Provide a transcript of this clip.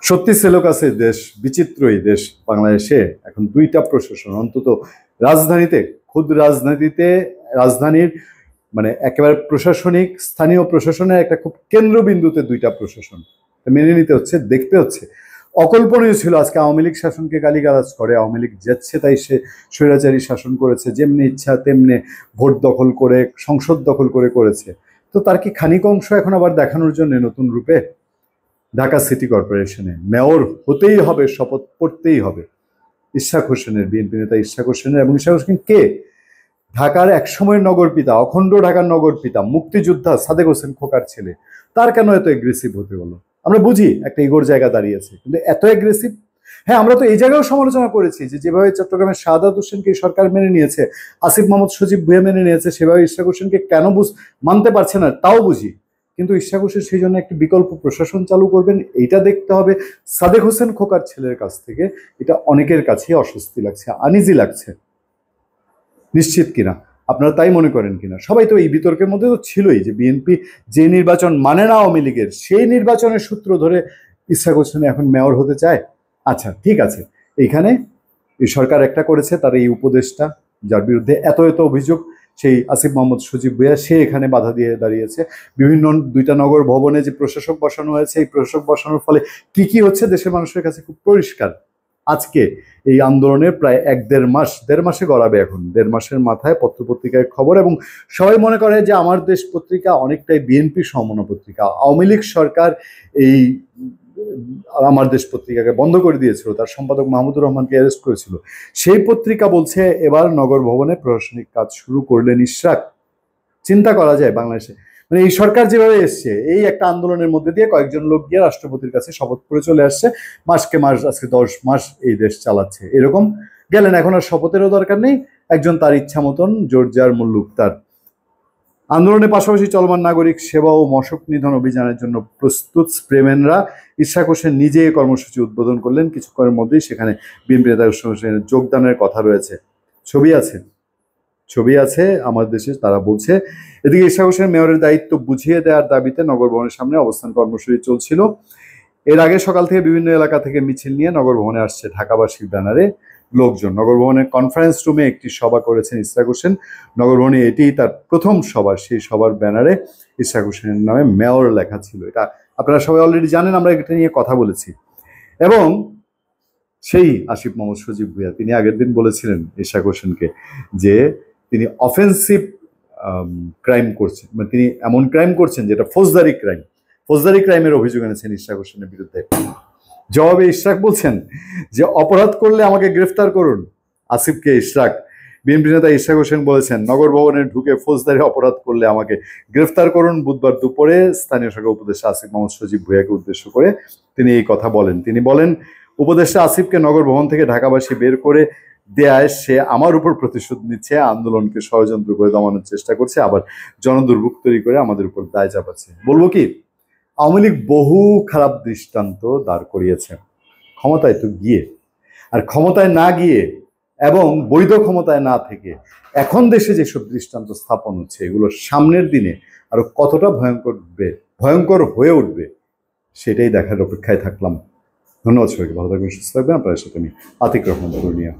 সত্যি সেলোকাসে দেশ, বিচিত্র এই দেশ বাংলাদেশে এখন দুইটা প্রশাসন, অন্তত রাজধানীতে, খুদ রাজধানীতে, রাজধানীর মানে একেবারে প্রশাসনিক স্থানীয় প্রশাসনের একটা খুব কেন্দ্রবিন্দুতে দুইটা প্রশাসন মেনে নিতে হচ্ছে, দেখতে হচ্ছে। অকল্পনীয় ছিল আজকে আওয়ামী লীগ শাসনকে গালিগালাজ করে, আওয়ামী লীগ যাচ্ছে তাই সে স্বৈরাচারী শাসন করেছে, যেমনি ইচ্ছা তেমনি ভোট দখল করে, সংসদ দখল করে করেছে। তো তার কি খানিক অংশ এখন আবার দেখানোর জন্য নতুন রূপে ঢাকা সিটি কর্পোরেশনে মেয়র হতেই হবে, শপথ পড়তেই হবে ইশরাক হোসেনের, বিএনপি নেতা ইশরাক হোসেনের। এবং ইশরাক হোসেন কে? ঢাকার একসময়ের নগর পিতা, অখণ্ড ঢাকার নগর পিতা, মুক্তিযোদ্ধা সাদেক হোসেন খোকার ছেলে। তার কেন এত এগ্রেসিভ হতে হলো? আমরা বুঝি একটা ইগোর জায়গা দাঁড়িয়েছে, কিন্তু এত এগ্রেসিভ? হ্যাঁ, আমরা তো এই জায়গাও সমালোচনা করেছি যে যেভাবে চট্টগ্রামের শাহাদাত হোসেনকে সরকার মেনে নিয়েছে, আসিফ মোহাম্মদ সজীব ভুঁইয়া মেনে নিয়েছে, সেভাবে ইশরাক হোসেনকে কেন মানতে পারছে না তাও বুঝি। কিন্তু ইশরাক হোসেন সেই জন্য একটি বিকল্প প্রশাসন চালু করবেন, এইটা দেখতে হবে সাদেক হোসেন খোকার ছেলের কাছ থেকে। এটা অনেকের কাছেই অস্বস্তি লাগছে, আনইজি লাগছে। নিশ্চিত কিনা, আপনারা তাই মনে করেন কিনা? সবাই তো এই বিতর্কের মধ্যে তো ছিলই যে বিএনপি যে নির্বাচন মানে না আওয়ামী লীগের, সেই নির্বাচনের সূত্র ধরে ইশরাক হোসেন এখন মেয়র হতে চায়। আচ্ছা ঠিক আছে, এইখানে এই সরকার একটা করেছে, তার এই উপদেষ্টা যার বিরুদ্ধে এত এত অভিযোগ, সেই আসিফ মোহাম্মদ সজীব ভুঁইয়া, সে এখানে বাধা দিয়ে দাঁড়িয়েছে। বিভিন্ন দুইটা নগর ভবনে যে প্রশাসক বসানো হয়েছে, এই প্রশাসক বসানোর ফলে কি কি হচ্ছে দেশের মানুষের কাছে খুব পরিষ্কার। আজকে এই আন্দোলনের প্রায় দেড় মাসে গড়াবে, এখন দেড় মাসের মাথায় পত্রপত্রিকায় খবর, এবং সবাই মনে করে যে আমার দেশ পত্রিকা অনেকটাই বিএনপি সমমনা পত্রিকা। আওয়ামী লীগ সরকার এই আমার দেশ পত্রিকাকে বন্ধ করে দিয়েছিল, তার সম্পাদক মাহমুদুর রহমানকে অ্যারেস্ট করেছিল। সেই পত্রিকা বলছে এবার নগর ভবনে প্রশাসনিক কাজ শুরু করলেন ইশরাক। চিন্তা করা যায় বাংলাদেশে মানে এই সরকার যেভাবে এসছে, এই একটা আন্দোলনের মধ্যে দিয়ে কয়েকজন লোক গিয়ে রাষ্ট্রপতির কাছে শপথ করে চলে আসছে, মাসকে মাস, আজকে 10 মাস এই দেশ চালাচ্ছে, এরকম গেলেন। এখন আর শপথেরও দরকার নেই, একজন তার ইচ্ছা মতন জোরজার মুল্লুক তার। আন্দোলনের পাশাপাশি চলমান নাগরিক সেবা ও মশক নিধন অভিযানের জন্য প্রস্তুত স্প্রেম্যানরা। ইশরাক হোসেন নিজে কর্মসূচি উদ্বোধন করলেন, কিছুক্ষণের মধ্যেই সেখানে বিএনপি নেতা ইশরাক হোসেনের যোগদানের কথা রয়েছে। ছবি আছে আমার দেশে, তারা বলছে। এদিকে ইশরাক হোসেন মেয়রের দায়িত্ব বুঝিয়ে দেওয়ার দাবিতে নগর ভবনের সামনে অবস্থান কর্মসূচি চলছিল। এর আগে সকাল থেকে বিভিন্ন এলাকা থেকে মিছিল নিয়ে নগর ভবনে আসছে ঢাকাবাসীর ব্যানারে লোকজন। নগর ভবনের কনফারেন্স রুমে একটি সভা করেছেন ইশরাক হোসেন। নগর ভবনে এটি তার প্রথম সভা, সেই সভার ব্যানারে ইশরাক হোসেনের নামে মেয়র লেখা ছিল। এটা আপনারা সবাই অলরেডি জানেন, আমরা এটা নিয়ে কথা বলেছি। এবং সেই আসিফ মোহাম্মদ সজীব ভুঁইয়া তিনি আগের দিন বলেছিলেন ইশরাক হোসেনকে যে তিনি অফেন্সিভ ক্রাইম করছেন, মানে তিনি এমন ক্রাইম করছেন যেটা ফৌজদারি ক্রাইমের অভিযোগ এনেছেন ইশরাক হোসেনের বিরুদ্ধে। জবাবে ইশরাক বলছেন যে অপরাধ করলে আমাকে গ্রেফতার করুন। আসিফকে ইশরাক, বিএনপি নেতা ইশরাক হোসেন বলেছেন নগর ভবনে ঢুকে ফৌজদারি অপরাধ করলে আমাকে গ্রেফতার করুন। বুধবার দুপুরে স্থানীয় সরকার উপদেষ্টা আসিফ মোহাম্মদ সজীব ভুঁইয়াকে উদ্দেশ্য করে তিনি এই কথা বলেন। তিনি বলেন, উপদেষ্টা আসিফকে নগর ভবন থেকে ঢাকাবাসী বের করে দেয়ায় সে আমার উপর প্রতিশোধ নিচ্ছে, আন্দোলনকে ষড়যন্ত্র করে দমানোর চেষ্টা করছে, আবার জনদুর্ভোগ তৈরি করে আমাদের উপর দায় চাপাচ্ছে। বলবো কি, আওয়ামী লীগ বহু খারাপ দৃষ্টান্ত দাঁড় করিয়েছে ক্ষমতায় তো গিয়ে, আর ক্ষমতায় না গিয়ে এবং বৈধ ক্ষমতায় না থেকে এখন দেশে যেসব দৃষ্টান্ত স্থাপন হচ্ছে, এগুলো সামনের দিনে আরো কতটা ভয়ঙ্কর হয়ে উঠবে সেটাই দেখার অপেক্ষায় থাকলাম। ধন্যবাদ সবাইকে, ভালো থাকবেন, সুস্থ থাকবেন। আপনাদের সাথে আমি আতিক রহমান পূর্ণিয়া।